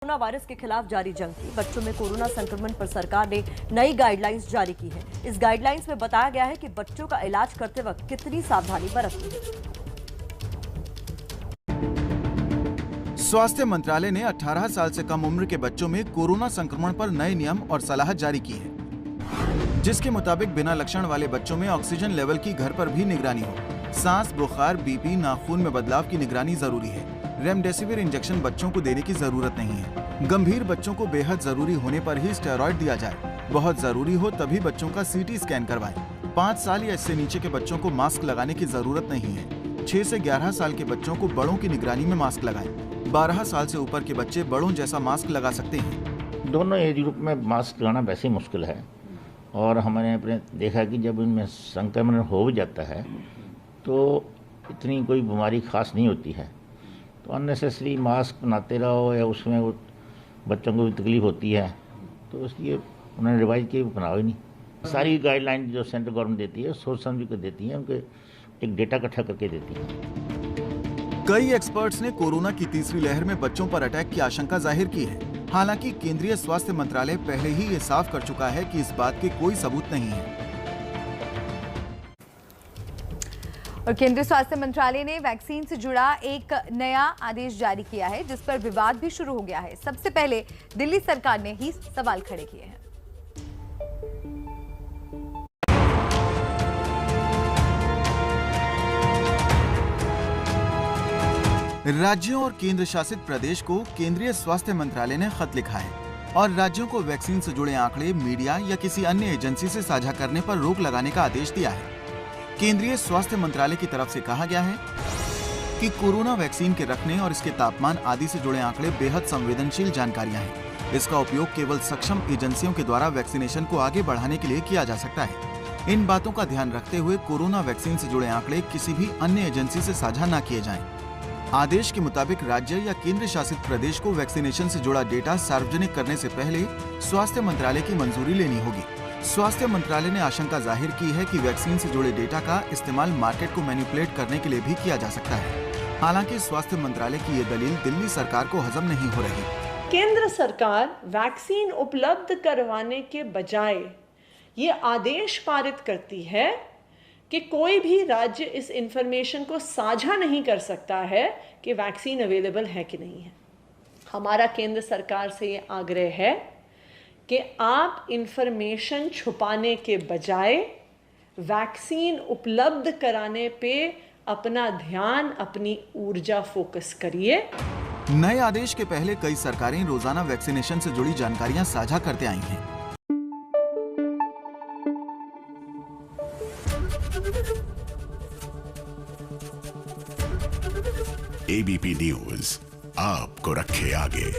Corona virus के खिलाफ जारी जंग की। बच्चों में कोरोना संक्रमण पर सरकार ने नई गाइडलाइंस जारी की है। इस गाइडलाइंस में बताया गया है कि बच्चों का इलाज करते वक्त कितनी सावधानी बरतनी है। स्वास्थ्य मंत्रालय ने 18 साल से कम उम्र के बच्चों में कोरोना संक्रमण पर नए नियम और सलाह जारी की है, जिसके मुताबिक बिना लक्षण वाले बच्चों में ऑक्सीजन लेवल की घर पर भी निगरानी हो। सांस, बुखार, बीपी, नाखून में बदलाव की निगरानी जरूरी है। रेमडेसिविर इंजेक्शन बच्चों को देने की जरूरत नहीं है। गंभीर बच्चों को बेहद जरूरी होने पर ही स्टेरॉइड दिया जाए। बहुत जरूरी हो तभी बच्चों का सीटी स्कैन करवाएं। 5 साल या इससे नीचे के बच्चों को मास्क लगाने की जरूरत नहीं है। 6 से 11 साल के बच्चों को बड़ों की निगरानी में मास्क लगाएं। 12 साल से ऊपर के बच्चे बड़ों जैसा मास्क लगा सकते हैं। दोनों एज ग्रुप में मास्क लगाना वैसे ही मुश्किल है, और हमने अपने देखा कि जब इनमें संक्रमण हो भी जाता है तो इतनी कोई बीमारी खास नहीं होती है। तो अननेसेसरी मास्क बनाते रहो या उसमें वो बच्चों को भी तकलीफ होती है, तो इसलिए उन्होंने रिवाइज किए बनाओ ही नहीं। सारी गाइडलाइन जो सेंट्रल गवर्नमेंट देती है सोच समझ कर देती है, उनके एक डेटा इकट्ठा करके देती है। कई एक्सपर्ट्स ने कोरोना की तीसरी लहर में बच्चों पर अटैक की आशंका जाहिर की है। हालांकि केंद्रीय स्वास्थ्य मंत्रालय पहले ही ये साफ कर चुका है कि इस बात के कोई सबूत नहीं है। और केंद्रीय स्वास्थ्य मंत्रालय ने वैक्सीन से जुड़ा एक नया आदेश जारी किया है, जिस पर विवाद भी शुरू हो गया है। सबसे पहले दिल्ली सरकार ने ही सवाल खड़े किए हैं। राज्यों और केंद्र शासित प्रदेश को केंद्रीय स्वास्थ्य मंत्रालय ने खत लिखा है और राज्यों को वैक्सीन से जुड़े आंकड़े मीडिया या किसी अन्य एजेंसी से साझा करने पर रोक लगाने का आदेश दिया है। केंद्रीय स्वास्थ्य मंत्रालय की तरफ से कहा गया है कि कोरोना वैक्सीन के रखने और इसके तापमान आदि से जुड़े आंकड़े बेहद संवेदनशील जानकारियां हैं। इसका उपयोग केवल सक्षम एजेंसियों के द्वारा वैक्सीनेशन को आगे बढ़ाने के लिए किया जा सकता है। इन बातों का ध्यान रखते हुए कोरोना वैक्सीन से जुड़े आंकड़े किसी भी अन्य एजेंसी से साझा न किए जाएं। आदेश के मुताबिक राज्य या केंद्र शासित प्रदेश को वैक्सीनेशन से जुड़ा डेटा सार्वजनिक करने से पहले स्वास्थ्य मंत्रालय की मंजूरी लेनी होगी। स्वास्थ्य मंत्रालय ने आशंका जाहिर की है कि वैक्सीन से जुड़े डेटा का इस्तेमाल मार्केट को मैनिपुलेट करने के लिए भी किया जा सकता है। हालांकि स्वास्थ्य मंत्रालय की ये दलील दिल्ली सरकार को हजम नहीं हो रही। केंद्र सरकार वैक्सीन उपलब्ध करवाने के बजाय ये आदेश पारित करती है कि कोई भी राज्य इस इंफॉर्मेशन को साझा नहीं कर सकता है कि वैक्सीन अवेलेबल है कि नहीं है। हमारा केंद्र सरकार से ये आग्रह है कि आप इंफॉर्मेशन छुपाने के बजाय वैक्सीन उपलब्ध कराने पे अपना ध्यान, अपनी ऊर्जा फोकस करिए। नए आदेश के पहले कई सरकारें रोजाना वैक्सीनेशन से जुड़ी जानकारियां साझा करते आई हैं। एबीपी न्यूज आपको रखे आगे।